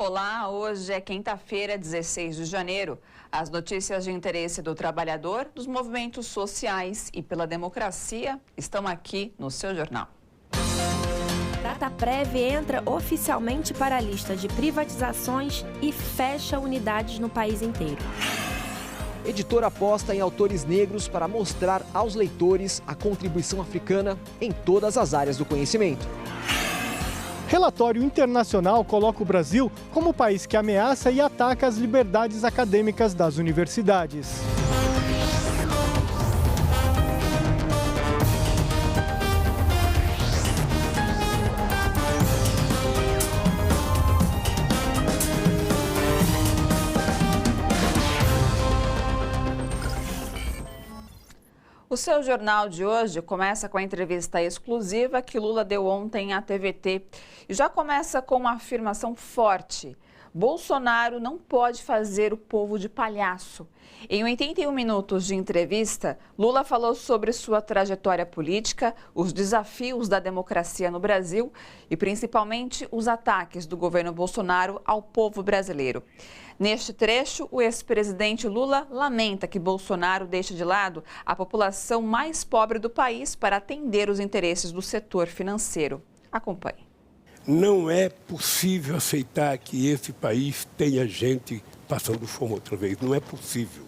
Olá, hoje é quinta-feira, 16 de janeiro. As notícias de interesse do trabalhador, dos movimentos sociais e pela democracia estão aqui no seu jornal. Dataprev entra oficialmente para a lista de privatizações e fecha unidades no país inteiro. Editora aposta em autores negros para mostrar aos leitores a contribuição africana em todas as áreas do conhecimento. Relatório internacional coloca o Brasil como o país que ameaça e ataca as liberdades acadêmicas das universidades. O seu jornal de hoje começa com a entrevista exclusiva que Lula deu ontem à TVT. E já começa com uma afirmação forte. Bolsonaro não pode fazer o povo de palhaço. Em 81 minutos de entrevista, Lula falou sobre sua trajetória política, os desafios da democracia no Brasil e principalmente os ataques do governo Bolsonaro ao povo brasileiro. Neste trecho, o ex-presidente Lula lamenta que Bolsonaro deixe de lado a população mais pobre do país para atender os interesses do setor financeiro. Acompanhe. Não é possível aceitar que esse país tenha gente passando fome outra vez. Não é possível.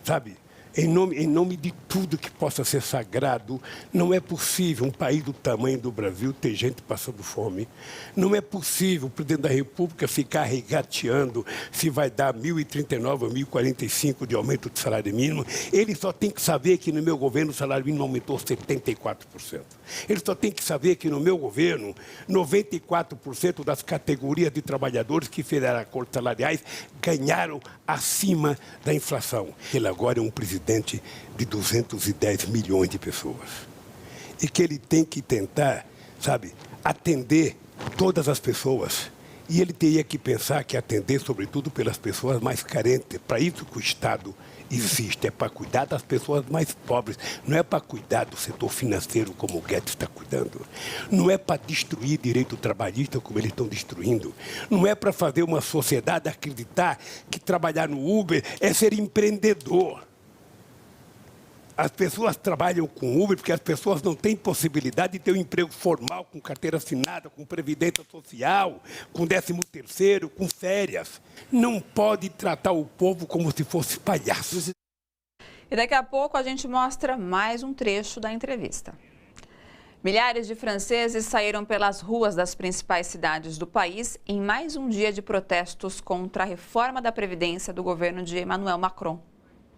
Sabe? Em nome de tudo que possa ser sagrado, não é possível um país do tamanho do Brasil ter gente passando fome. Não é possível o presidente da República ficar regateando se vai dar 1.039 ou 1.045 de aumento do salário mínimo. Ele só tem que saber que no meu governo o salário mínimo aumentou 74%. Ele só tem que saber que no meu governo, 94% das categorias de trabalhadores que fizeram acordos salariais ganharam acima da inflação. Ele agora é um presidente de 210 milhões de pessoas. E que ele tem que tentar, sabe, atender todas as pessoas. E ele teria que pensar que atender, sobretudo, pelas pessoas mais carentes. Para isso que o Estado existe, é para cuidar das pessoas mais pobres. Não é para cuidar do setor financeiro, como o Guedes está cuidando. Não é para destruir direito trabalhista, como eles estão destruindo. Não é para fazer uma sociedade acreditar que trabalhar no Uber é ser empreendedor. As pessoas trabalham com Uber porque as pessoas não têm possibilidade de ter um emprego formal, com carteira assinada, com previdência social, com 13º, com férias. Não pode tratar o povo como se fosse palhaço. E daqui a pouco a gente mostra mais um trecho da entrevista. Milhares de franceses saíram pelas ruas das principais cidades do país em mais um dia de protestos contra a reforma da Previdência do governo de Emmanuel Macron.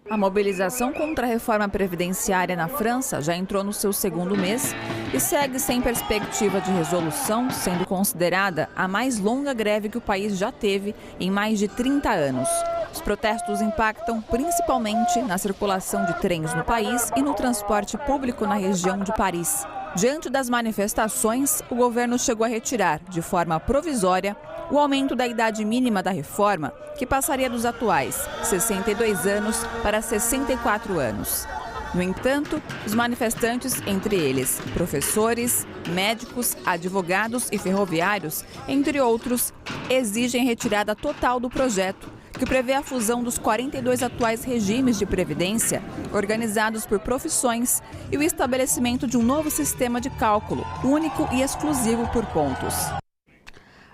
A mobilização contra a reforma previdenciária na França já entrou no seu segundo mês e segue sem perspectiva de resolução, sendo considerada a mais longa greve que o país já teve em mais de 30 anos. Os protestos impactam principalmente na circulação de trens no país e no transporte público na região de Paris. Diante das manifestações, o governo chegou a retirar, de forma provisória, o aumento da idade mínima da reforma, que passaria dos atuais 62 anos para 64 anos. No entanto, os manifestantes, entre eles professores, médicos, advogados e ferroviários, entre outros, exigem retirada total do projeto, que prevê a fusão dos 42 atuais regimes de previdência, organizados por profissões, e o estabelecimento de um novo sistema de cálculo, único e exclusivo por pontos.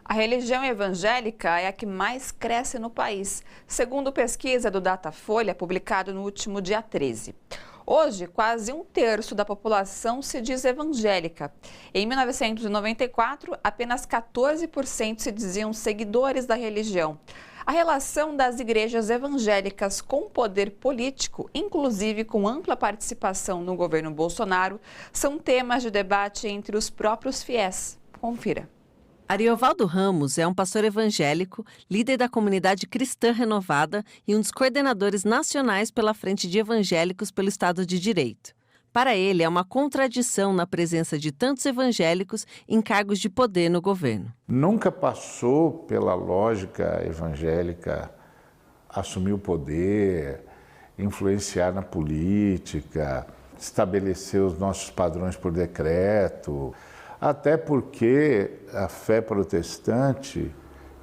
A religião evangélica é a que mais cresce no país, segundo pesquisa do Datafolha, publicado no último dia 13. Hoje, quase um terço da população se diz evangélica. Em 1994, apenas 14% se diziam seguidores da religião. A relação das igrejas evangélicas com o poder político, inclusive com ampla participação no governo Bolsonaro, são temas de debate entre os próprios fiéis. Confira. Ariovaldo Ramos é um pastor evangélico, líder da comunidade cristã renovada e um dos coordenadores nacionais pela Frente de Evangélicos pelo Estado de Direito. Para ele, é uma contradição na presença de tantos evangélicos em cargos de poder no governo. Nunca passou pela lógica evangélica assumir o poder, influenciar na política, estabelecer os nossos padrões por decreto, até porque a fé protestante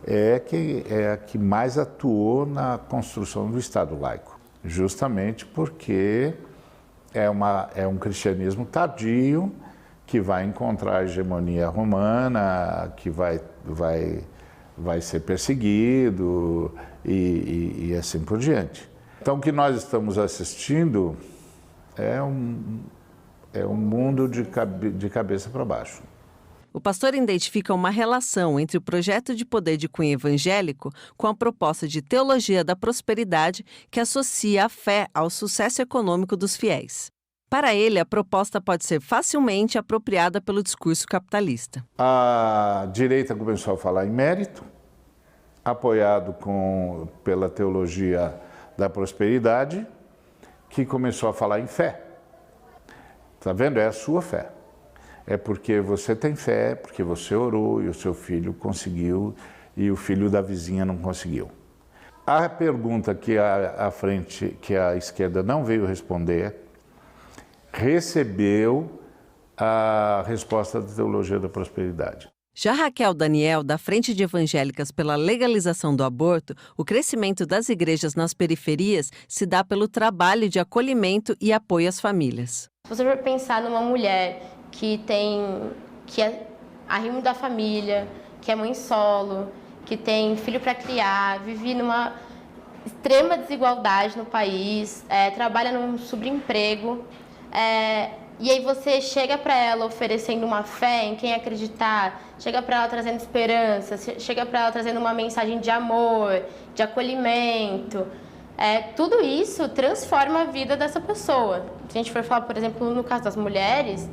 é a que mais atuou na construção do Estado laico, justamente porque é um cristianismo tardio que vai encontrar a hegemonia romana, que vai ser perseguido e assim por diante. Então, o que nós estamos assistindo é um mundo de cabeça para baixo. O pastor identifica uma relação entre o projeto de poder de cunho evangélico com a proposta de teologia da prosperidade que associa a fé ao sucesso econômico dos fiéis. Para ele, a proposta pode ser facilmente apropriada pelo discurso capitalista. A direita começou a falar em mérito, apoiado pela teologia da prosperidade, que começou a falar em fé. Está vendo? É a sua fé. É porque você tem fé, porque você orou e o seu filho conseguiu e o filho da vizinha não conseguiu. A pergunta que a esquerda não veio responder, recebeu a resposta da teologia da prosperidade. Já Raquel Daniel, da Frente de Evangélicas pela Legalização do Aborto, o crescimento das igrejas nas periferias se dá pelo trabalho de acolhimento e apoio às famílias. Se você for pensar numa mulher que é arrimo da família, que é mãe solo, que tem filho para criar, vive numa extrema desigualdade no país, trabalha num subemprego, e aí você chega para ela oferecendo uma fé em quem acreditar, chega para ela trazendo esperança, chega para ela trazendo uma mensagem de amor, de acolhimento. Tudo isso transforma a vida dessa pessoa. Se a gente for falar, por exemplo, no caso das mulheres,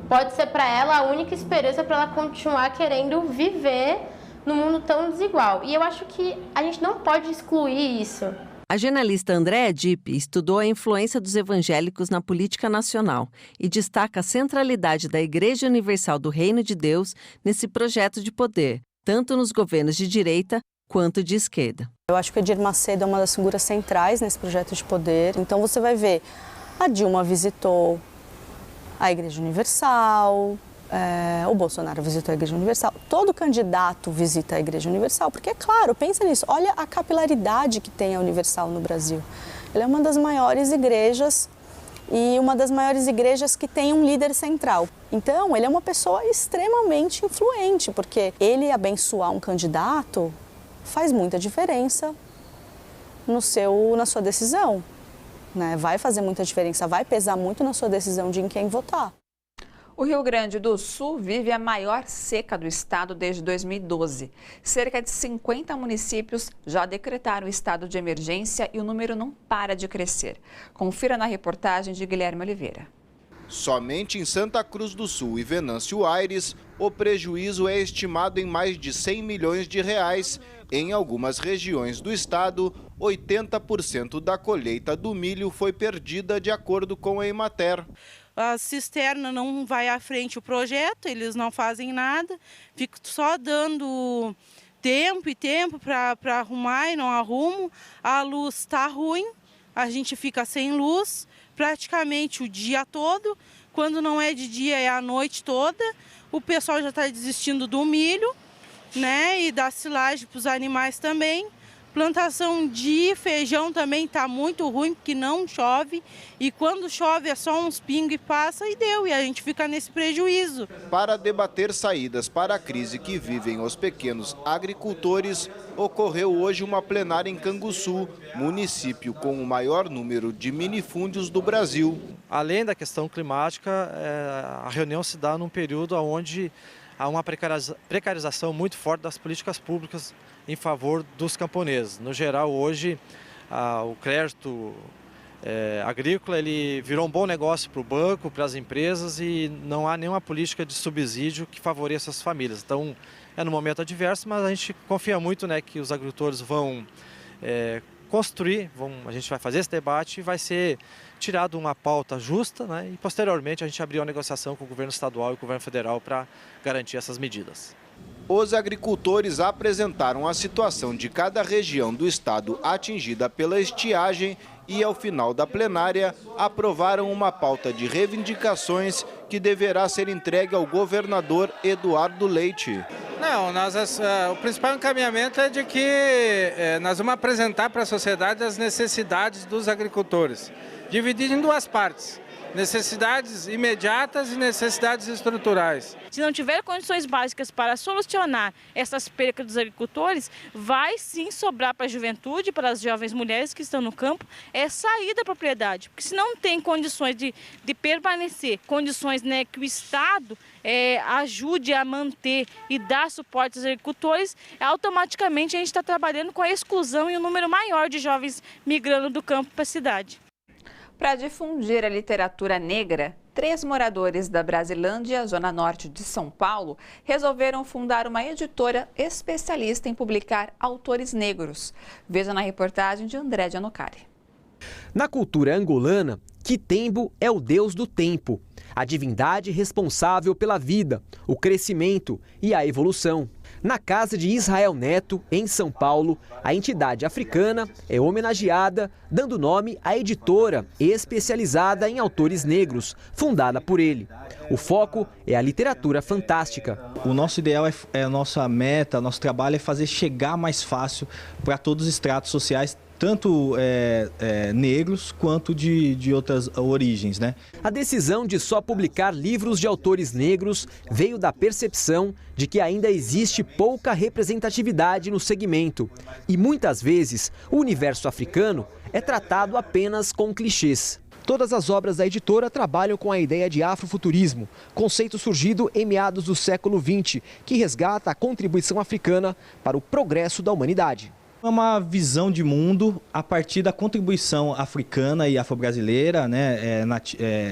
pode ser para ela a única esperança para ela continuar querendo viver num mundo tão desigual. E eu acho que a gente não pode excluir isso. A jornalista Andréa Dipp estudou a influência dos evangélicos na política nacional e destaca a centralidade da Igreja Universal do Reino de Deus nesse projeto de poder, tanto nos governos de direita quanto de esquerda. Eu acho que o Edir Macedo é uma das figuras centrais nesse projeto de poder. Então você vai ver, a Dilma visitou a Igreja Universal, o Bolsonaro visitou a Igreja Universal, todo candidato visita a Igreja Universal, porque é claro, pensa nisso, olha a capilaridade que tem a Universal no Brasil. Ela é uma das maiores igrejas e uma das maiores igrejas que tem um líder central. Então, ele é uma pessoa extremamente influente, porque ele abençoar um candidato faz muita diferença na sua decisão. Vai fazer muita diferença, vai pesar muito na sua decisão de em quem votar. O Rio Grande do Sul vive a maior seca do estado desde 2012. Cerca de 50 municípios já decretaram estado de emergência e o número não para de crescer. Confira na reportagem de Guilherme Oliveira. Somente em Santa Cruz do Sul e Venâncio Aires, o prejuízo é estimado em mais de 100 milhões de reais. Em algumas regiões do estado, 80% da colheita do milho foi perdida, de acordo com a Emater. A cisterna não vai à frente o projeto, eles não fazem nada, fico só dando tempo para arrumar e não arrumo. A luz está ruim, a gente fica sem luz praticamente o dia todo. Quando não é de dia é a noite toda. O pessoal já está desistindo do milho, e da silagem para os animais também. Plantação de feijão também está muito ruim, porque não chove. E quando chove é só uns pingos e passa e deu. E a gente fica nesse prejuízo. Para debater saídas para a crise que vivem os pequenos agricultores, ocorreu hoje uma plenária em Canguçu, município com o maior número de minifúndios do Brasil. Além da questão climática, a reunião se dá num período onde há uma precarização muito forte das políticas públicas em favor dos camponeses. No geral, hoje, o crédito agrícola ele virou um bom negócio para o banco, para as empresas, e não há nenhuma política de subsídio que favoreça as famílias. Então, é num momento adverso, mas a gente confia muito que os agricultores vão construir, a gente vai fazer esse debate e vai ser tirado uma pauta justa, e posteriormente a gente abrir uma negociação com o governo estadual e o governo federal para garantir essas medidas. Os agricultores apresentaram a situação de cada região do estado atingida pela estiagem e, ao final da plenária, aprovaram uma pauta de reivindicações que deverá ser entregue ao governador Eduardo Leite. Não, o principal encaminhamento é de que nós vamos apresentar para a sociedade as necessidades dos agricultores, dividido em duas partes. Necessidades imediatas e necessidades estruturais. Se não tiver condições básicas para solucionar essas percas dos agricultores, vai sim sobrar para a juventude, para as jovens mulheres que estão no campo, sair da propriedade. Porque se não tem condições de permanecer, condições, né, que o Estado ajude a manter e dar suporte aos agricultores, automaticamente a gente está trabalhando com a exclusão e um número maior de jovens migrando do campo para a cidade. Para difundir a literatura negra, 3 moradores da Brasilândia, zona norte de São Paulo, resolveram fundar uma editora especialista em publicar autores negros. Veja na reportagem de André de Anocari. Na cultura angolana, Quitembo é o deus do tempo, a divindade responsável pela vida, o crescimento e a evolução. Na casa de Israel Neto, em São Paulo, a entidade africana é homenageada, dando nome à editora especializada em autores negros, fundada por ele. O foco é a literatura fantástica. O nosso ideal a nossa meta, nosso trabalho é fazer chegar mais fácil para todos os estratos sociais, tanto negros quanto de outras origens, né? A decisão de só publicar livros de autores negros veio da percepção de que ainda existe pouca representatividade no segmento. E muitas vezes o universo africano é tratado apenas com clichês. Todas as obras da editora trabalham com a ideia de afrofuturismo, conceito surgido em meados do século XX, que resgata a contribuição africana para o progresso da humanidade. É uma visão de mundo a partir da contribuição africana e afro-brasileira, né,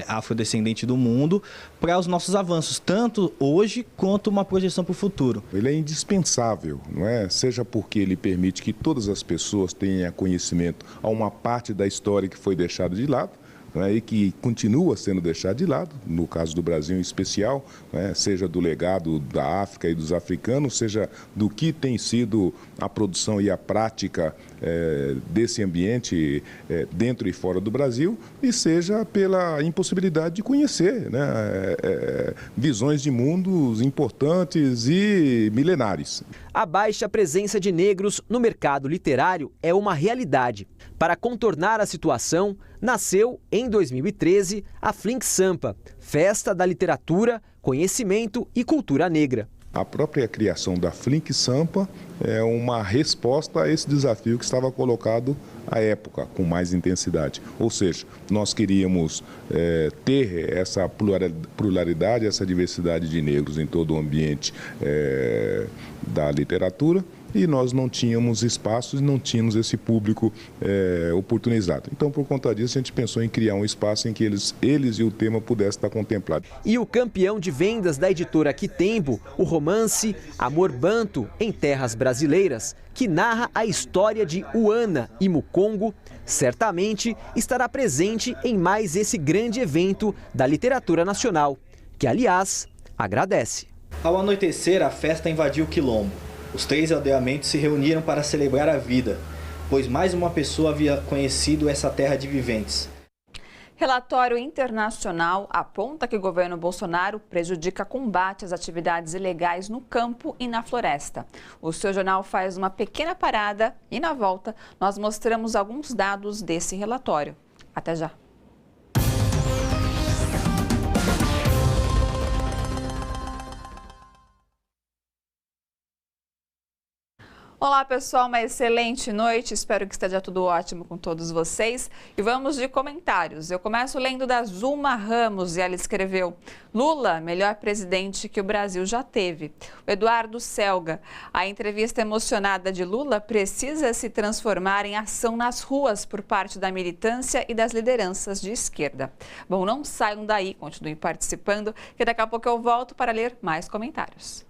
afrodescendente do mundo, para os nossos avanços, tanto hoje quanto uma projeção para o futuro. Ele é indispensável, não é? Seja porque ele permite que todas as pessoas tenham conhecimento a uma parte da história que foi deixada de lado, e que continua sendo deixado de lado, no caso do Brasil em especial, seja do legado da África e dos africanos, seja do que tem sido a produção e a prática desse ambiente dentro e fora do Brasil, e seja pela impossibilidade de conhecer visões de mundos importantes e milenares. A baixa presença de negros no mercado literário é uma realidade. Para contornar a situação, nasceu, em 2013, a Flink Sampa, Festa da Literatura, Conhecimento e Cultura Negra. A própria criação da Flink Sampa é uma resposta a esse desafio que estava colocado à época, com mais intensidade. Ou seja, nós queríamos ter essa pluralidade, essa diversidade de negros em todo o ambiente da literatura, e nós não tínhamos espaços e não tínhamos esse público oportunizado. Então, por conta disso, a gente pensou em criar um espaço em que eles e o tema pudessem estar contemplados. E o campeão de vendas da editora Quitembo, o romance Amor Banto em Terras Brasileiras, que narra a história de Uana e Mukongo, certamente estará presente em mais esse grande evento da literatura nacional, que, aliás, agradece. Ao anoitecer, a festa invadiu o quilombo. Os 3 aldeamentos se reuniram para celebrar a vida, pois mais uma pessoa havia conhecido essa terra de viventes. Relatório internacional aponta que o governo Bolsonaro prejudica combate às atividades ilegais no campo e na floresta. O seu jornal faz uma pequena parada e, na volta, nós mostramos alguns dados desse relatório. Até já! Olá pessoal, uma excelente noite, espero que esteja tudo ótimo com todos vocês e vamos de comentários. Eu começo lendo da Zulma Ramos e ela escreveu: Lula, melhor presidente que o Brasil já teve. O Eduardo Selga: a entrevista emocionada de Lula precisa se transformar em ação nas ruas por parte da militância e das lideranças de esquerda. Bom, não saiam daí, continuem participando, que daqui a pouco eu volto para ler mais comentários.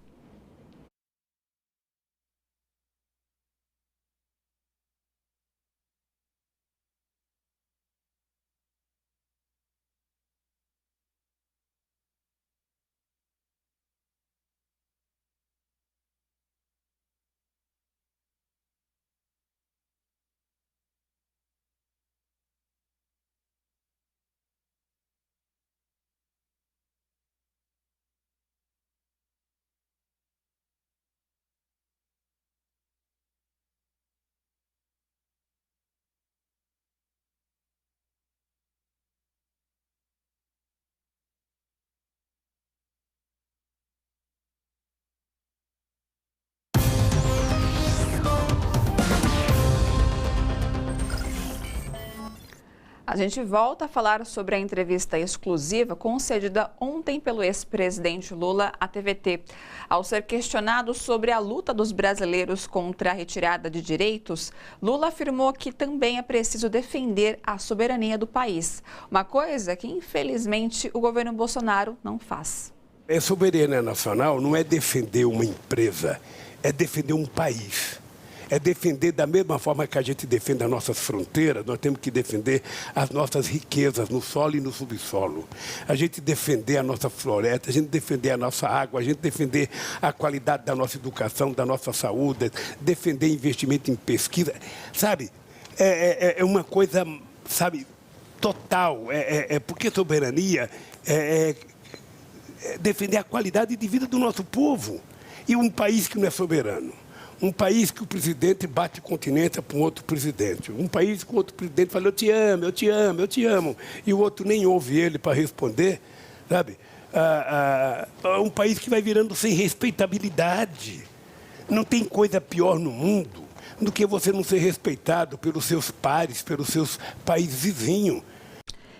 A gente volta a falar sobre a entrevista exclusiva concedida ontem pelo ex-presidente Lula à TVT. Ao ser questionado sobre a luta dos brasileiros contra a retirada de direitos, Lula afirmou que também é preciso defender a soberania do país. Uma coisa que, infelizmente, o governo Bolsonaro não faz. Soberania nacional não é defender uma empresa, é defender um país. É defender da mesma forma que a gente defende as nossas fronteiras, nós temos que defender as nossas riquezas no solo e no subsolo. A gente defender a nossa floresta, a gente defender a nossa água, a gente defender a qualidade da nossa educação, da nossa saúde, defender investimento em pesquisa. Sabe, é uma coisa, sabe, total. Porque soberania é defender a qualidade de vida do nosso povo. E um país que não é soberano. Um país que o presidente bate continência para um outro presidente. Um país que o outro presidente fala, eu te amo, eu te amo, eu te amo. E o outro nem ouve ele para responder, sabe? Um país que vai virando sem respeitabilidade. Não tem coisa pior no mundo do que você não ser respeitado pelos seus pares, pelos seus países vizinhos.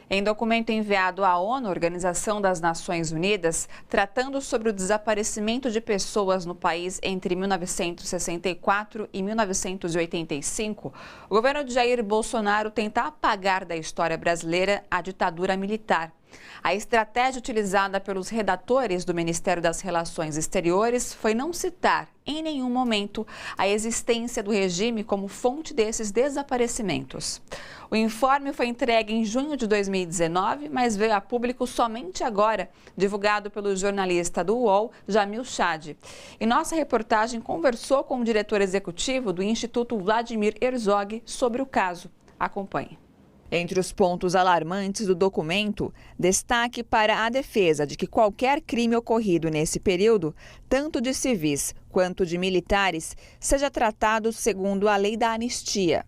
Em documento enviado à ONU, Organização das Nações Unidas, tratando sobre o desaparecimento de pessoas no país entre 1964 e 1985, o governo de Jair Bolsonaro tenta apagar da história brasileira a ditadura militar. A estratégia utilizada pelos redatores do Ministério das Relações Exteriores foi não citar, em nenhum momento, a existência do regime como fonte desses desaparecimentos. O informe foi entregue em junho de 2019, mas veio a público somente agora, divulgado pelo jornalista do UOL, Jamil Chad. E nossa reportagem conversou com o diretor executivo do Instituto Vladimir Herzog sobre o caso. Acompanhe. Entre os pontos alarmantes do documento, destaque para a defesa de que qualquer crime ocorrido nesse período, tanto de civis quanto de militares, seja tratado segundo a lei da anistia.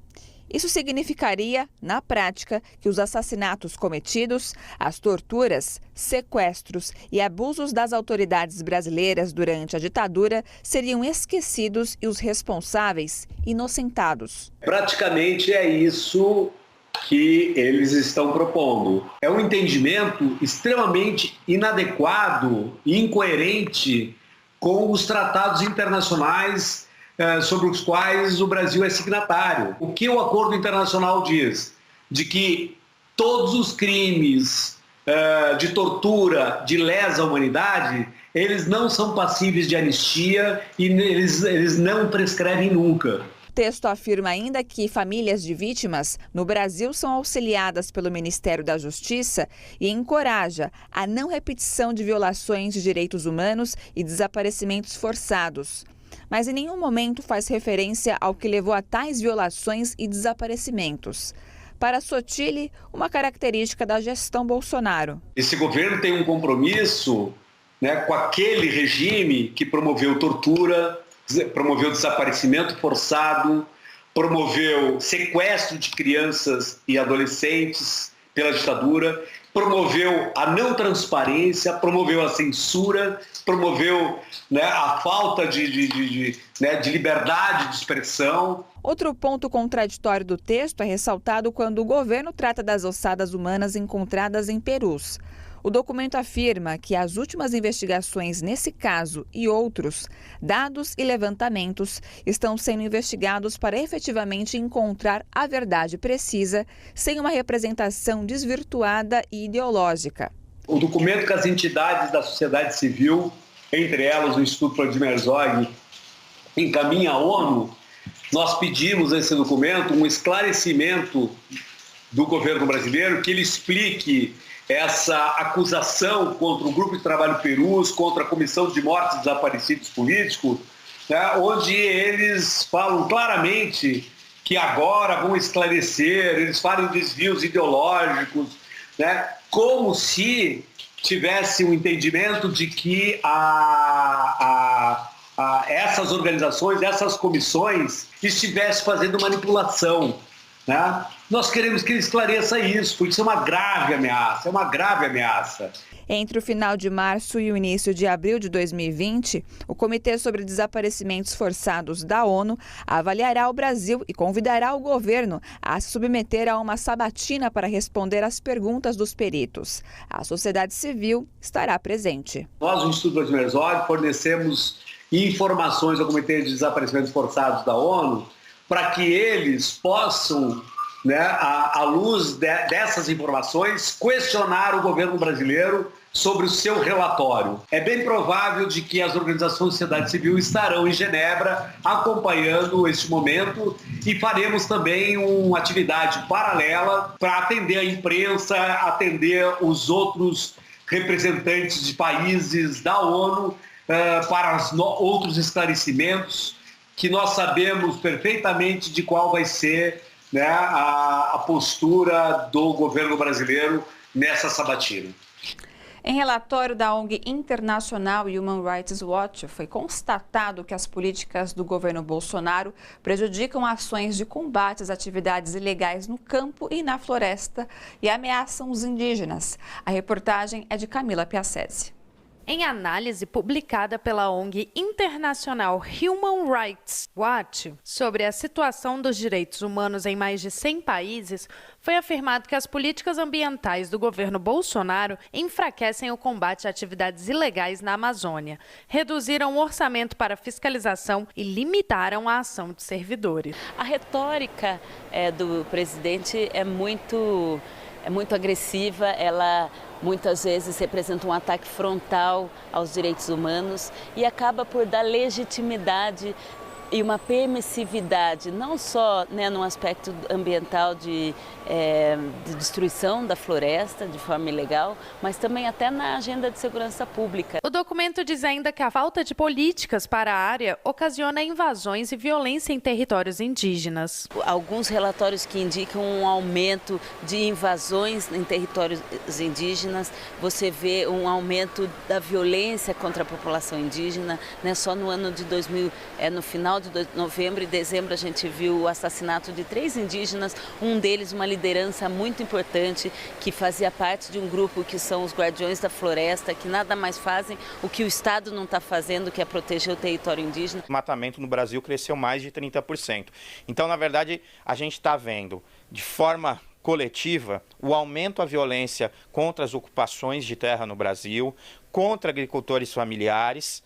Isso significaria, na prática, que os assassinatos cometidos, as torturas, sequestros e abusos das autoridades brasileiras durante a ditadura seriam esquecidos e os responsáveis inocentados. Praticamente é isso que eles estão propondo. É um entendimento extremamente inadequado e incoerente com os tratados internacionais sobre os quais o Brasil é signatário. O que o acordo internacional diz? De que todos os crimes de tortura, de lesa humanidade, eles não são passíveis de anistia e eles não prescrevem nunca. O texto afirma ainda que famílias de vítimas no Brasil são auxiliadas pelo Ministério da Justiça e encoraja a não repetição de violações de direitos humanos e desaparecimentos forçados. Mas em nenhum momento faz referência ao que levou a tais violações e desaparecimentos. Para Sotile, uma característica da gestão Bolsonaro. Esse governo tem um compromisso, com aquele regime que promoveu tortura, promoveu desaparecimento forçado, promoveu sequestro de crianças e adolescentes pela ditadura, promoveu a não transparência, promoveu a censura, promoveu a falta de liberdade de expressão. Outro ponto contraditório do texto é ressaltado quando o governo trata das ossadas humanas encontradas em Perus. O documento afirma que as últimas investigações nesse caso e outros, dados e levantamentos, estão sendo investigados para efetivamente encontrar a verdade precisa, sem uma representação desvirtuada e ideológica. O documento que as entidades da sociedade civil, entre elas o Instituto Vladimir Herzog, encaminha à ONU, nós pedimos nesse documento um esclarecimento do governo brasileiro, que ele explique essa acusação contra o Grupo de Trabalho Perus, contra a Comissão de Mortes e Desaparecidos Políticos, onde eles falam claramente que agora vão esclarecer, eles falam desvios ideológicos, como se tivesse um entendimento de que essas organizações, essas comissões estivessem fazendo manipulação né? Nós queremos que ele esclareça isso, porque isso é uma grave ameaça, Entre o final de março e o início de abril de 2020, o Comitê sobre Desaparecimentos Forçados da ONU avaliará o Brasil e convidará o governo a se submeter a uma sabatina para responder às perguntas dos peritos. A sociedade civil estará presente. Nós, o Instituto Vladimir Herzog, fornecemos informações ao Comitê de Desaparecimentos Forçados da ONU para que eles possam, né, à luz dessas informações, questionar o governo brasileiro sobre o seu relatório. É bem provável de que as organizações da sociedade civil estarão em Genebra acompanhando este momento e faremos também uma atividade paralela para atender a imprensa, atender os outros representantes de países da ONU para outros esclarecimentos que nós sabemos perfeitamente de qual vai ser, né, a postura do governo brasileiro nessa sabatina. Em relatório da ONG internacional Human Rights Watch, foi constatado que as políticas do governo Bolsonaro prejudicam ações de combate às atividades ilegais no campo e na floresta e ameaçam os indígenas. A reportagem é de Camila Piacese. Em análise publicada pela ONG internacional Human Rights Watch sobre a situação dos direitos humanos em mais de 100 países, foi afirmado que as políticas ambientais do governo Bolsonaro enfraquecem o combate a atividades ilegais na Amazônia, reduziram o orçamento para fiscalização e limitaram a ação de servidores. A retórica do presidente é muito agressiva, ela muitas vezes representa um ataque frontal aos direitos humanos e acaba por dar legitimidade e uma permissividade, não só, né, no aspecto ambiental de destruição da floresta de forma ilegal, mas também até na agenda de segurança pública. O documento diz ainda que a falta de políticas para a área ocasiona invasões e violência em territórios indígenas. Alguns relatórios que indicam um aumento de invasões em territórios indígenas, você vê um aumento da violência contra a população indígena, né? Só no ano de no final de novembro e dezembro a gente viu o assassinato de 3 indígenas, um deles uma liderança muito importante que fazia parte de um grupo que são os Guardiões da Floresta, que nada mais fazem o que o Estado não está fazendo, que é proteger o território indígena. O desmatamento no Brasil cresceu mais de 30%. Então, na verdade, a gente está vendo de forma coletiva o aumento da violência contra as ocupações de terra no Brasil, contra agricultores familiares,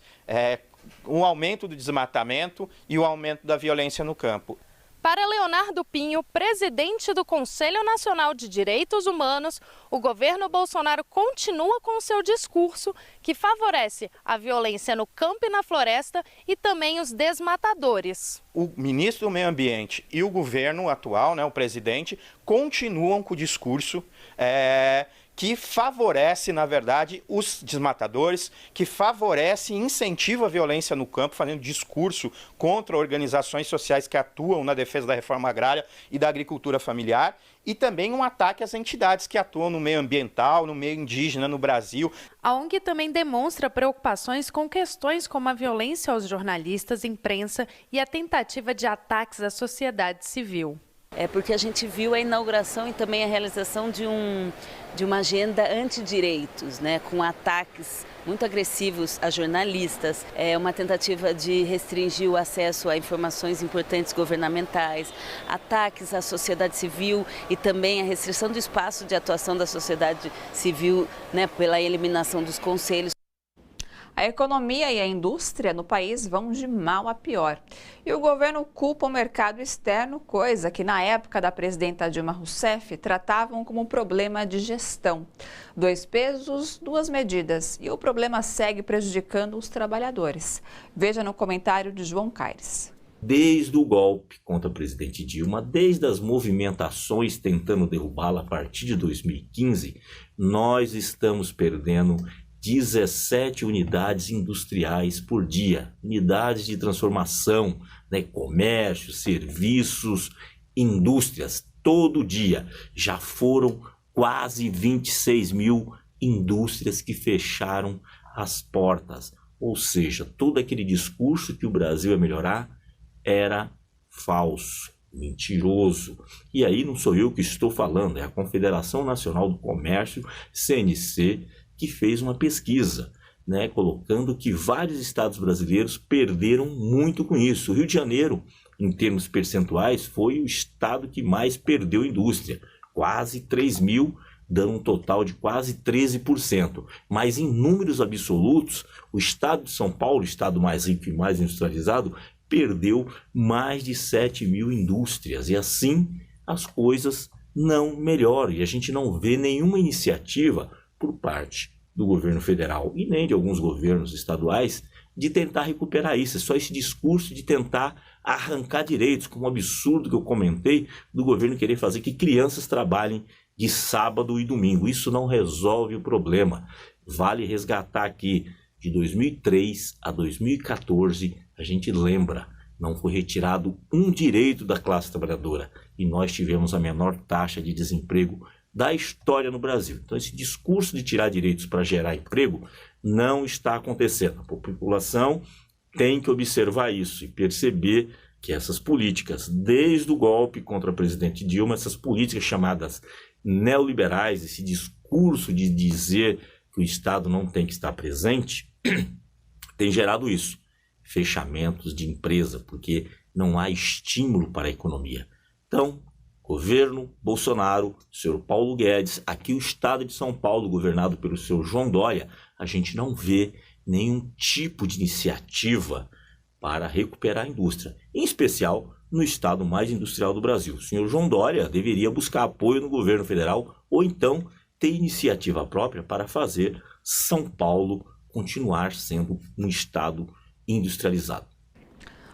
o aumento do desmatamento e o aumento da violência no campo. Para Leonardo Pinho, presidente do Conselho Nacional de Direitos Humanos, o governo Bolsonaro continua com seu discurso que favorece a violência no campo e na floresta e também os desmatadores. O ministro do Meio Ambiente e o governo atual, né, o presidente, continuam com o discurso que favorece, na verdade, os desmatadores, que favorece e incentiva a violência no campo, fazendo discurso contra organizações sociais que atuam na defesa da reforma agrária e da agricultura familiar, e também um ataque às entidades que atuam no meio ambiental, no meio indígena no Brasil. A ONG também demonstra preocupações com questões como a violência aos jornalistas, imprensa e a tentativa de ataques à sociedade civil. É porque a gente viu a inauguração e também a realização de uma agenda antidireitos, né, com ataques muito agressivos a jornalistas, uma tentativa de restringir o acesso a informações importantes governamentais, ataques à sociedade civil e também a restrição do espaço de atuação da sociedade civil, né, pela eliminação dos conselhos. A economia e a indústria no país vão de mal a pior. E o governo culpa o mercado externo, coisa que na época da presidenta Dilma Rousseff tratavam como um problema de gestão. 2 pesos, 2 medidas. E o problema segue prejudicando os trabalhadores. Veja no comentário de João Caires. Desde o golpe contra a presidente Dilma, desde as movimentações tentando derrubá-la a partir de 2015, nós estamos perdendo 17 unidades industriais por dia, unidades de transformação, né, comércio, serviços, indústrias, todo dia. Já foram quase 26 mil indústrias que fecharam as portas. Ou seja, todo aquele discurso que o Brasil ia melhorar era falso. Mentiroso. E aí não sou eu que estou falando, é a Confederação Nacional do Comércio, CNC, que fez uma pesquisa, né, colocando que vários estados brasileiros perderam muito com isso. O Rio de Janeiro, em termos percentuais, foi o estado que mais perdeu indústria, quase 3 mil, dando um total de quase 13%. Mas em números absolutos, o estado de São Paulo, o estado mais rico e mais industrializado, perdeu mais de 7 mil indústrias. E assim as coisas não melhoram. E a gente não vê nenhuma iniciativa por parte do governo federal e nem de alguns governos estaduais de tentar recuperar isso. É só esse discurso de tentar arrancar direitos, como um absurdo que eu comentei do governo querer fazer que crianças trabalhem de sábado e domingo. Isso não resolve o problema. Vale resgatar aqui, de 2003 a 2014, a gente lembra, não foi retirado um direito da classe trabalhadora e nós tivemos a menor taxa de desemprego da história no Brasil. Então esse discurso de tirar direitos para gerar emprego não está acontecendo. A população tem que observar isso e perceber que essas políticas, desde o golpe contra a presidente Dilma, essas políticas chamadas neoliberais, esse discurso de dizer que o Estado não tem que estar presente, tem gerado isso. Fechamentos de empresa, porque não há estímulo para a economia. Então, governo Bolsonaro, senhor Paulo Guedes, aqui o estado de São Paulo, governado pelo senhor João Dória, a gente não vê nenhum tipo de iniciativa para recuperar a indústria, em especial no estado mais industrial do Brasil. O senhor João Dória deveria buscar apoio no governo federal ou então ter iniciativa própria para fazer São Paulo continuar sendo um estado industrializado.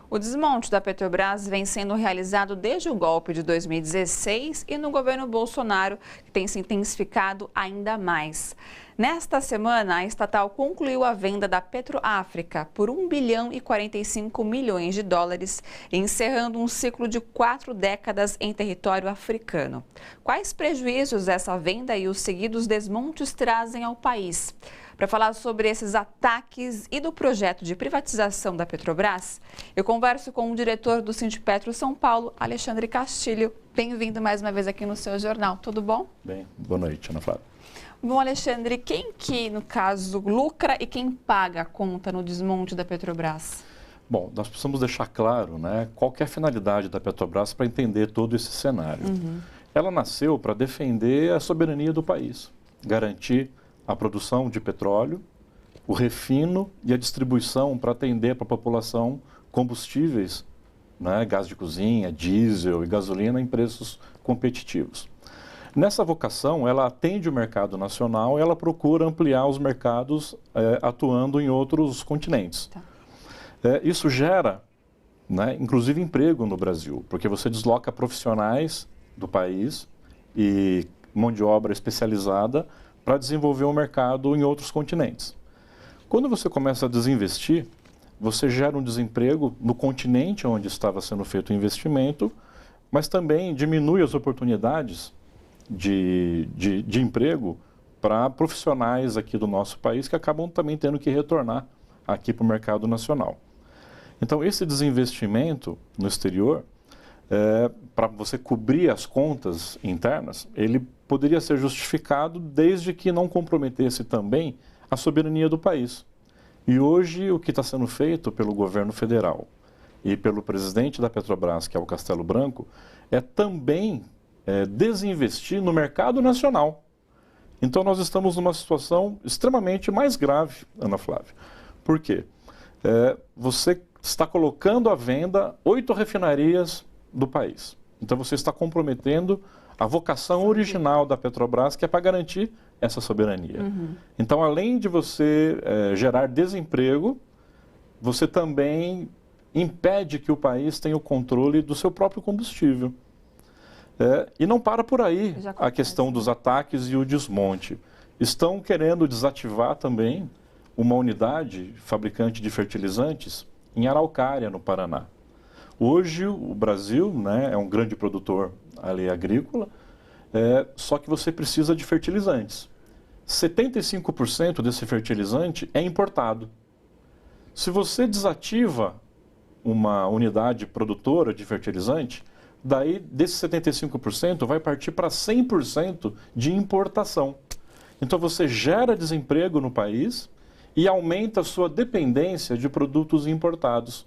O desmonte da Petrobras vem sendo realizado desde o golpe de 2016 e no governo Bolsonaro, que tem se intensificado ainda mais. Nesta semana, a estatal concluiu a venda da Petroáfrica por 1 bilhão e 45 milhões de dólares, encerrando um ciclo de 4 décadas em território africano. Quais prejuízos essa venda e os seguidos desmontes trazem ao país? Para falar sobre esses ataques e do projeto de privatização da Petrobras, eu converso com o diretor do Sindipetro São Paulo, Alexandre Castilho. Bem-vindo mais uma vez aqui no seu jornal. Tudo bom? Bem, boa noite, Ana Flávia. Bom, Alexandre, quem que, no caso, lucra e quem paga a conta no desmonte da Petrobras? Bom, nós precisamos deixar claro, né, qual que é a finalidade da Petrobras para entender todo esse cenário. Ela nasceu para defender a soberania do país, garantir a produção de petróleo, o refino e a distribuição para atender para a população combustíveis, né, gás de cozinha, diesel e gasolina em preços competitivos. Nessa vocação, ela atende o mercado nacional e ela procura ampliar os mercados atuando em outros continentes. Tá. Isso gera, né, inclusive, emprego no Brasil, porque você desloca profissionais do país e mão de obra especializada para desenvolver o mercado em outros continentes. Quando você começa a desinvestir, você gera um desemprego no continente onde estava sendo feito o investimento, mas também diminui as oportunidades de emprego para profissionais aqui do nosso país que acabam também tendo que retornar aqui para o mercado nacional. Então, esse desinvestimento no exterior, para você cobrir as contas internas, ele poderia ser justificado desde que não comprometesse também a soberania do país. E hoje o que está sendo feito pelo governo federal e pelo presidente da Petrobras, que é o Castelo Branco, é também desinvestir no mercado nacional. Então nós estamos numa situação extremamente mais grave, Ana Flávia. Por quê? Você está colocando à venda 8 refinarias do país. Então você está comprometendo a vocação original da Petrobras, que é para garantir essa soberania. Então, além de você gerar desemprego, você também impede que o país tenha o controle do seu próprio combustível. E não para por aí a questão dos ataques e o desmonte. Estão querendo desativar também uma unidade fabricante de fertilizantes em Araucária, no Paraná. Hoje, o Brasil, né, é um grande produtor ali agrícola, só que você precisa de fertilizantes. 75% desse fertilizante é importado. Se você desativa uma unidade produtora de fertilizante, Daí, desses 75%, vai partir para 100% de importação. Então, você gera desemprego no país e aumenta a sua dependência de produtos importados.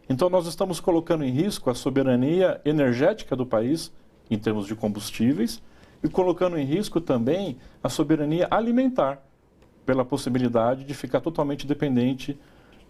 Então, nós estamos colocando em risco a soberania energética do país, em termos de combustíveis, e colocando em risco também a soberania alimentar, pela possibilidade de ficar totalmente dependente,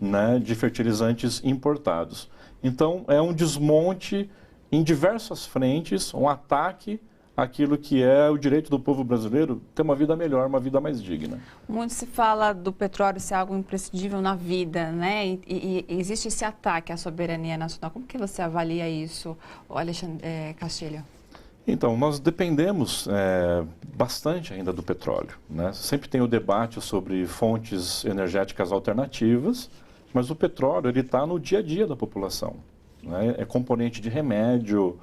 né, de fertilizantes importados. Então, é um desmonte em diversas frentes, um ataque àquilo que é o direito do povo brasileiro ter uma vida melhor, uma vida mais digna. Muito se fala do petróleo ser algo imprescindível na vida, né? E existe esse ataque à soberania nacional. Como que você avalia isso, Alexandre Castilho? Então, nós dependemos bastante ainda do petróleo, né? Sempre tem o debate sobre fontes energéticas alternativas, mas o petróleo está no dia a dia da população, né? É componente de remédio,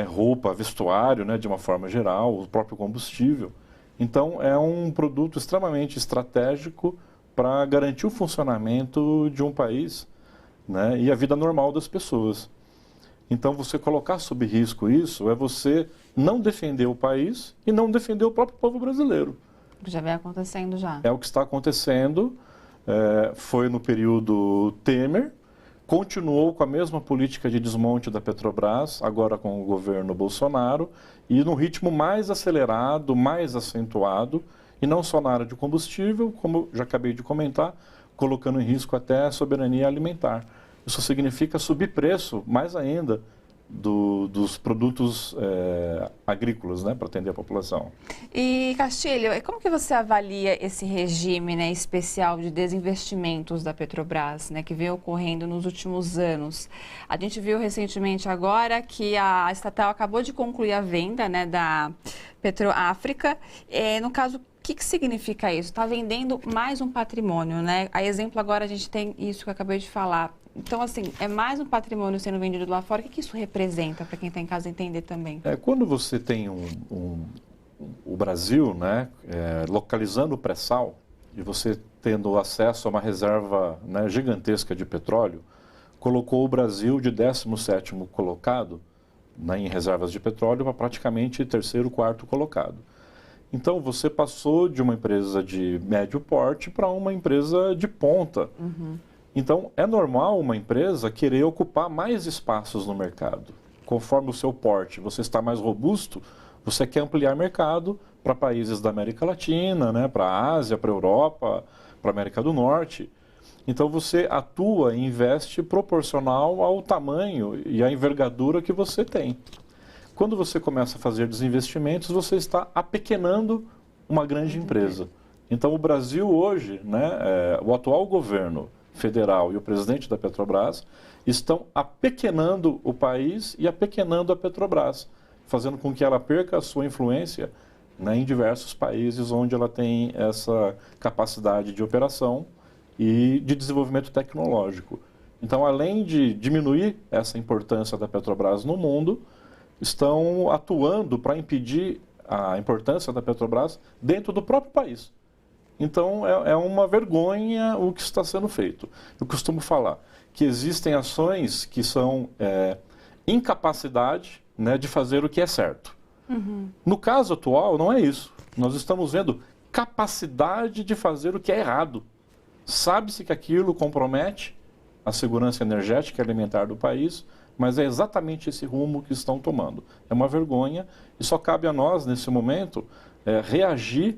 roupa, vestuário, né, de uma forma geral, o próprio combustível. Então, é um produto extremamente estratégico para garantir o funcionamento de um país, né, e a vida normal das pessoas. Então, você colocar sob risco isso é você não defender o país e não defender o próprio povo brasileiro. Já vem acontecendo já. É o que está acontecendo, foi no período Temer, continuou com a mesma política de desmonte da Petrobras, agora com o governo Bolsonaro, e num ritmo mais acelerado, mais acentuado, e não só na área de combustível, como já acabei de comentar, colocando em risco até a soberania alimentar. Isso significa subir preço, mais ainda, dos produtos agrícolas, né, para atender a população. E, Castilho, como que você avalia esse regime, né, especial de desinvestimentos da Petrobras, né, que vem ocorrendo nos últimos anos? A gente viu recentemente agora que a estatal acabou de concluir a venda, né, da Petroáfrica. No caso, o que significa isso? Está vendendo mais um patrimônio, né? A exemplo agora a gente tem isso que eu acabei de falar. Então, assim, é mais um patrimônio sendo vendido lá fora. O que isso representa para quem está em casa entender também? Quando você tem o Brasil, né, localizando o pré-sal e você tendo acesso a uma reserva, né, gigantesca de petróleo, colocou o Brasil de 17º colocado, né, em reservas de petróleo para praticamente 3º, 4º colocado. Então, você passou de uma empresa de médio porte para uma empresa de ponta. Uhum. Então, é normal uma empresa querer ocupar mais espaços no mercado. Conforme o seu porte, você está mais robusto, você quer ampliar mercado para países da América Latina, né, para a Ásia, para a Europa, para a América do Norte. Então, você atua e investe proporcional ao tamanho e à envergadura que você tem. Quando você começa a fazer desinvestimentos, você está apequenando uma grande empresa. Então, o Brasil hoje, né, o atual governo federal e o presidente da Petrobras estão apequenando o país e apequenando a Petrobras, fazendo com que ela perca a sua influência, né, em diversos países onde ela tem essa capacidade de operação e de desenvolvimento tecnológico. Então, além de diminuir essa importância da Petrobras no mundo, estão atuando para impedir a importância da Petrobras dentro do próprio país. Então, é uma vergonha o que está sendo feito. Eu costumo falar que existem ações que são incapacidade, né, de fazer o que é certo. Uhum. No caso atual, não é isso. Nós estamos vendo capacidade de fazer o que é errado. Sabe-se que aquilo compromete a segurança energética e alimentar do país, mas é exatamente esse rumo que estão tomando. É uma vergonha e só cabe a nós, nesse momento, reagir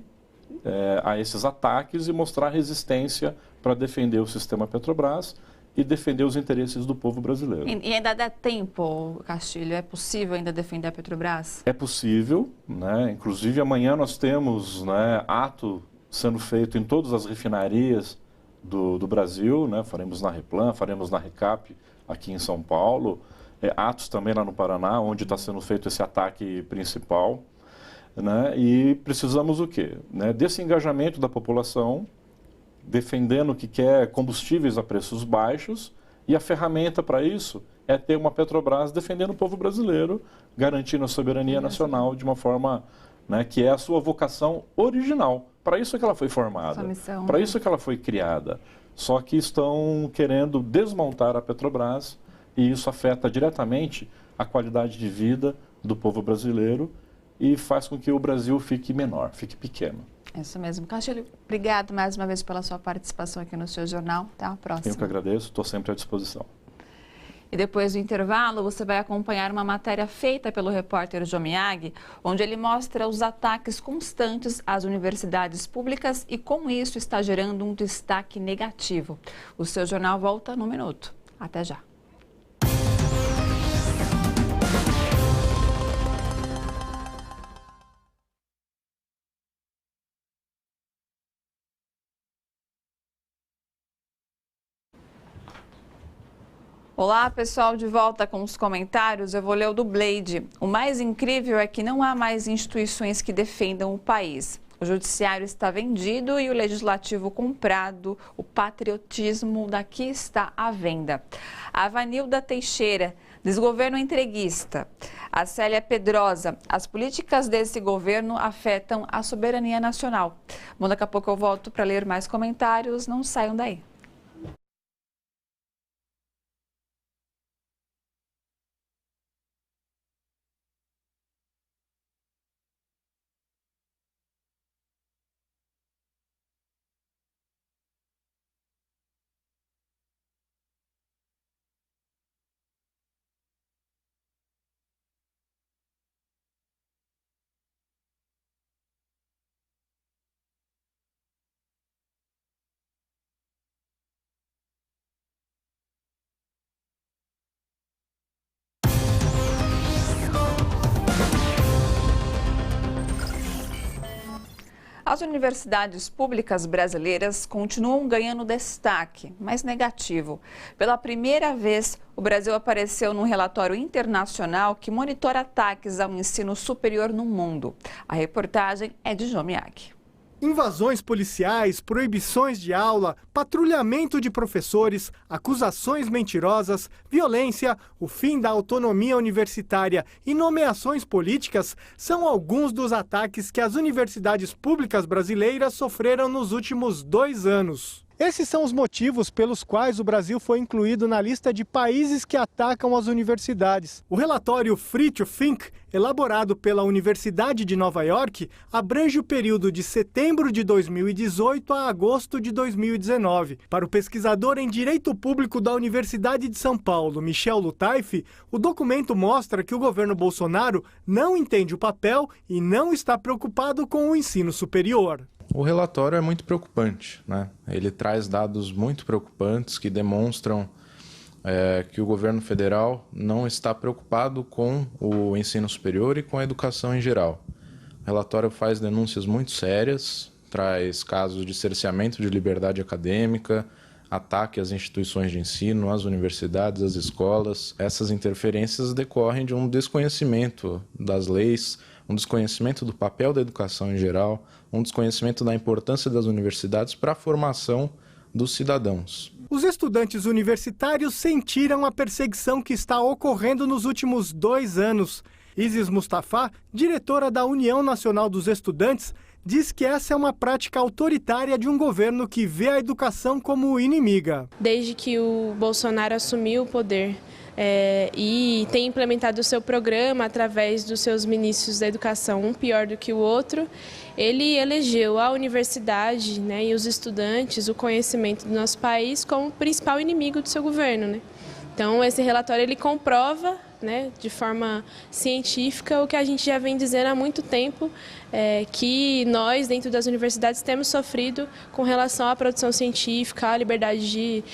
a esses ataques e mostrar resistência para defender o sistema Petrobras e defender os interesses do povo brasileiro. E ainda dá tempo, Castilho? É possível ainda defender a Petrobras? É possível, né? Inclusive amanhã nós temos, né, ato sendo feito em todas as refinarias do Brasil, né? Faremos na Replan, faremos na Recap aqui em São Paulo, atos também lá no Paraná, onde está sendo feito esse ataque principal. Né? E precisamos o quê? Né? Desse engajamento da população, defendendo que quer combustíveis a preços baixos, e a ferramenta para isso é ter uma Petrobras defendendo o povo brasileiro, garantindo a soberania nacional de uma forma, né, que é a sua vocação original. Para isso é que ela foi formada, para isso é que ela foi criada. Só que estão querendo desmontar a Petrobras e isso afeta diretamente a qualidade de vida do povo brasileiro e faz com que o Brasil fique menor, fique pequeno. Isso mesmo. Castilho, obrigado mais uma vez pela sua participação aqui no seu jornal. Até a próxima. Eu que agradeço, estou sempre à disposição. E depois do intervalo, você vai acompanhar uma matéria feita pelo repórter João Miyagi, onde ele mostra os ataques constantes às universidades públicas e como isso está gerando um destaque negativo. O seu jornal volta num minuto. Até já. Olá, pessoal, de volta com os comentários. Eu vou ler o do Blade. O mais incrível é que não há mais instituições que defendam o país. O judiciário está vendido e o legislativo comprado. O patriotismo daqui está à venda. A Vanilda Teixeira, desgoverno entreguista. A Célia Pedrosa, as políticas desse governo afetam a soberania nacional. Bom, daqui a pouco eu volto para ler mais comentários. Não saiam daí. As universidades públicas brasileiras continuam ganhando destaque, mas negativo. Pela primeira vez, o Brasil apareceu num relatório internacional que monitora ataques ao ensino superior no mundo. A reportagem é de João Miyagi. Invasões policiais, proibições de aula, patrulhamento de professores, acusações mentirosas, violência, o fim da autonomia universitária e nomeações políticas são alguns dos ataques que as universidades públicas brasileiras sofreram nos últimos 2 anos. Esses são os motivos pelos quais o Brasil foi incluído na lista de países que atacam as universidades. O relatório Free to Think, elaborado pela Universidade de Nova York, abrange o período de setembro de 2018 a agosto de 2019. Para o pesquisador em Direito Público da Universidade de São Paulo, Michel Lutaif, o documento mostra que o governo Bolsonaro não entende o papel e não está preocupado com o ensino superior. O relatório é muito preocupante, né? Ele traz dados muito preocupantes que demonstram que o governo federal não está preocupado com o ensino superior e com a educação em geral. O relatório faz denúncias muito sérias, traz casos de cerceamento de liberdade acadêmica, ataque às instituições de ensino, às universidades, às escolas. Essas interferências decorrem de um desconhecimento das leis, um desconhecimento do papel da educação em geral, um desconhecimento da importância das universidades para a formação dos cidadãos. Os estudantes universitários sentiram a perseguição que está ocorrendo nos últimos 2 anos. Isis Mustafa, diretora da União Nacional dos Estudantes, diz que essa é uma prática autoritária de um governo que vê a educação como inimiga. Desde que o Bolsonaro assumiu o poder e tem implementado o seu programa através dos seus ministros da educação, um pior do que o outro, ele elegeu a universidade, né, e os estudantes, o conhecimento do nosso país como principal inimigo do seu governo, né? Então, esse relatório ele comprova, né, de forma científica o que a gente já vem dizendo há muito tempo, que nós, dentro das universidades, temos sofrido com relação à produção científica, à liberdade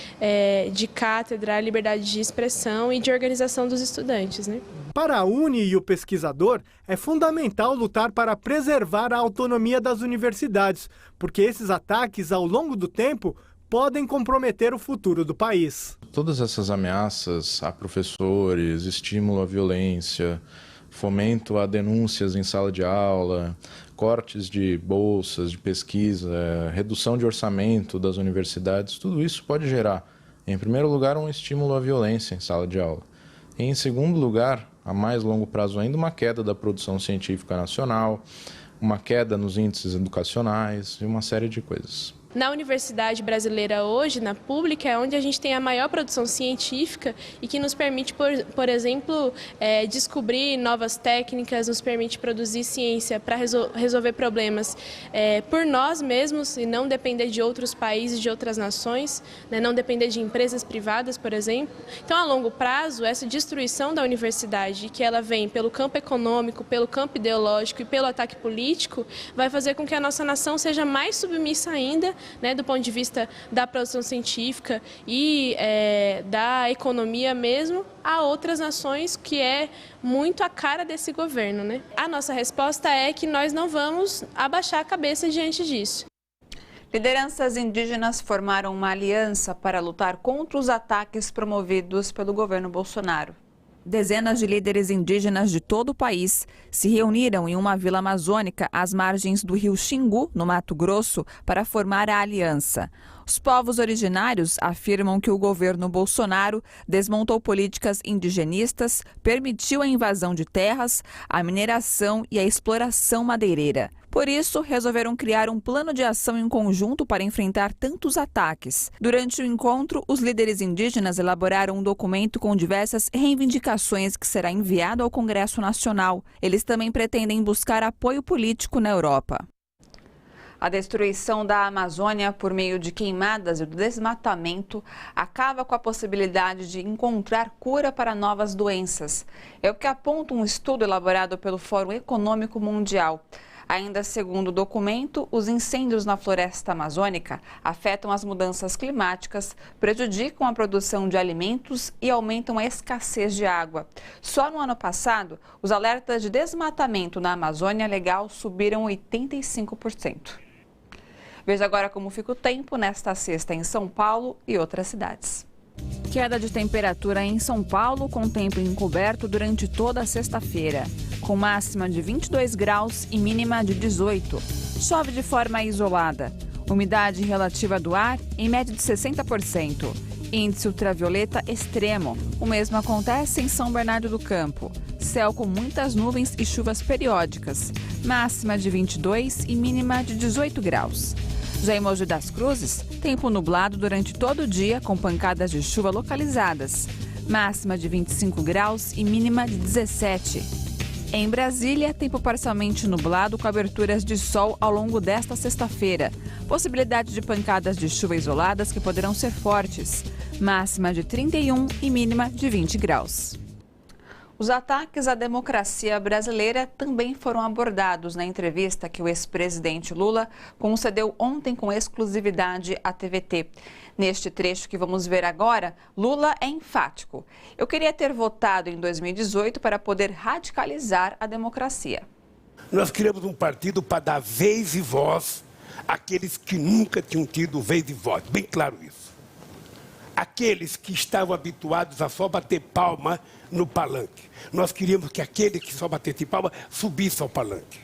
de cátedra, à liberdade de expressão e de organização dos estudantes, né? Para a UNE e o pesquisador, é fundamental lutar para preservar a autonomia das universidades, porque esses ataques, ao longo do tempo, podem comprometer o futuro do país. Todas essas ameaças a professores, estímulo à violência, fomento a denúncias em sala de aula, cortes de bolsas de pesquisa, redução de orçamento das universidades, tudo isso pode gerar, em primeiro lugar, um estímulo à violência em sala de aula. E, em segundo lugar, a mais longo prazo ainda, uma queda da produção científica nacional, uma queda nos índices educacionais e uma série de coisas. Na universidade brasileira hoje, na pública, é onde a gente tem a maior produção científica e que nos permite, por exemplo, descobrir novas técnicas, nos permite produzir ciência para resolver problemas por nós mesmos e não depender de outros países, de outras nações, né? Não depender de empresas privadas, por exemplo. Então, a longo prazo, essa destruição da universidade, que ela vem pelo campo econômico, pelo campo ideológico e pelo ataque político, vai fazer com que a nossa nação seja mais submissa ainda, né, do ponto de vista da produção científica e da economia mesmo, a outras nações, que é muito a cara desse governo, né? A nossa resposta é que nós não vamos abaixar a cabeça diante disso. Lideranças indígenas formaram uma aliança para lutar contra os ataques promovidos pelo governo Bolsonaro. Dezenas de líderes indígenas de todo o país se reuniram em uma vila amazônica às margens do rio Xingu, no Mato Grosso, para formar a aliança. Os povos originários afirmam que o governo Bolsonaro desmontou políticas indigenistas, permitiu a invasão de terras, a mineração e a exploração madeireira. Por isso, resolveram criar um plano de ação em conjunto para enfrentar tantos ataques. Durante o encontro, os líderes indígenas elaboraram um documento com diversas reivindicações que será enviado ao Congresso Nacional. Eles também pretendem buscar apoio político na Europa. A destruição da Amazônia por meio de queimadas e do desmatamento acaba com a possibilidade de encontrar cura para novas doenças. É o que aponta um estudo elaborado pelo Fórum Econômico Mundial. Ainda segundo o documento, os incêndios na floresta amazônica afetam as mudanças climáticas, prejudicam a produção de alimentos e aumentam a escassez de água. Só no ano passado, os alertas de desmatamento na Amazônia Legal subiram 85%. Veja agora como fica o tempo nesta sexta em São Paulo e outras cidades. Queda de temperatura em São Paulo com tempo encoberto durante toda a sexta-feira, com máxima de 22 graus e mínima de 18. Chove de forma isolada. Umidade relativa do ar em média de 60%. Índice ultravioleta extremo. O mesmo acontece em São Bernardo do Campo. Céu com muitas nuvens e chuvas periódicas. Máxima de 22 e mínima de 18 graus. Já em Mogi das Cruzes, tempo nublado durante todo o dia com pancadas de chuva localizadas. Máxima de 25 graus e mínima de 17. Em Brasília, tempo parcialmente nublado com aberturas de sol ao longo desta sexta-feira. Possibilidade de pancadas de chuva isoladas que poderão ser fortes. Máxima de 31 e mínima de 20 graus. Os ataques à democracia brasileira também foram abordados na entrevista que o ex-presidente Lula concedeu ontem com exclusividade à TVT. Neste trecho que vamos ver agora, Lula é enfático. Eu queria ter votado em 2018 para poder radicalizar a democracia. Nós criamos um partido para dar vez e voz àqueles que nunca tinham tido vez e voz. Bem claro isso. Aqueles que estavam habituados a só bater palma no palanque. Nós queríamos que aquele que só batesse palma subisse ao palanque.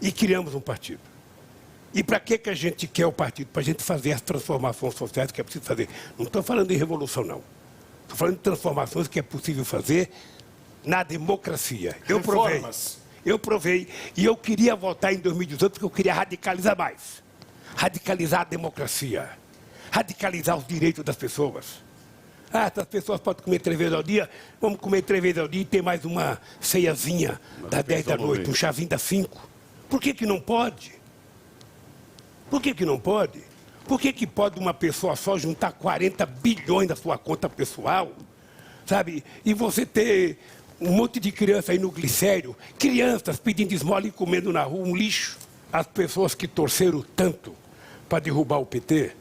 E criamos um partido. E para que a gente quer o partido? Para a gente fazer as transformações sociais que é preciso fazer. Não estou falando de revolução, não. Estou falando de transformações que é possível fazer na democracia. Eu provei. E eu queria votar em 2018 porque eu queria radicalizar mais. Radicalizar a democracia. Radicalizar os direitos das pessoas. Essas pessoas podem comer 3 vezes ao dia, vamos comer 3 vezes ao dia e ter mais uma ceiazinha das 10 da noite, um chazinho das 5. Por que não pode? Por que não pode? Por que pode uma pessoa só juntar 40 bilhões na sua conta pessoal, sabe? E você ter um monte de criança aí no glicério, crianças pedindo esmola e comendo na rua um lixo. As pessoas que torceram tanto para derrubar o PT,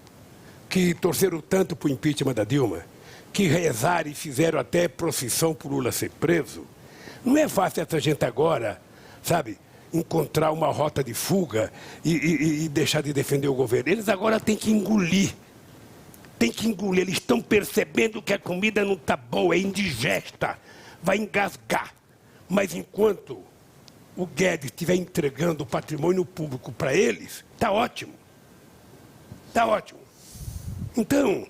que torceram tanto para o impeachment da Dilma, que rezaram e fizeram até procissão por Lula ser preso. Não é fácil essa gente agora, sabe, encontrar uma rota de fuga e deixar de defender o governo. Eles agora têm que engolir. Eles estão percebendo que a comida não está boa, é indigesta, vai engasgar. Mas enquanto o Guedes estiver entregando o patrimônio público para eles, está ótimo. Está ótimo. Então,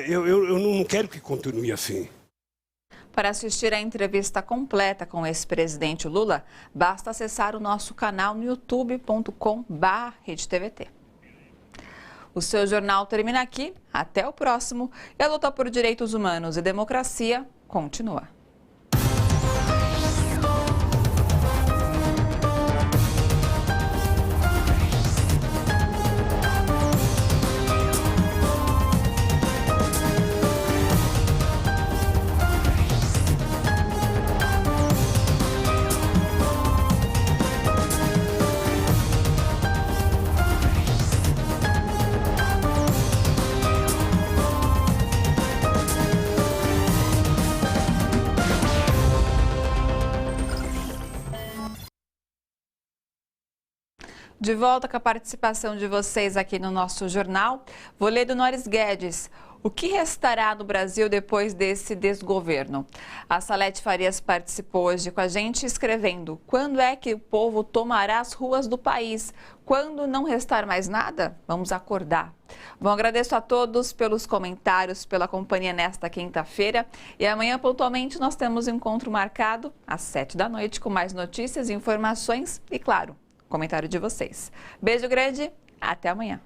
eu não quero que continue assim. Para assistir a entrevista completa com o ex-presidente Lula, basta acessar o nosso canal no youtube.com/RedeTVT. O seu jornal termina aqui. Até o próximo. E a luta por direitos humanos e democracia continua. De volta com a participação de vocês aqui no nosso jornal. Vou ler do Noris Guedes. O que restará no Brasil depois desse desgoverno? A Salete Farias participou hoje com a gente escrevendo: quando é que o povo tomará as ruas do país? Quando não restar mais nada? Vamos acordar. Bom, agradeço a todos pelos comentários, pela companhia nesta quinta-feira. E amanhã, pontualmente, nós temos um encontro marcado às 7 da noite com mais notícias, informações e, claro, comentário de vocês. Beijo grande, até amanhã.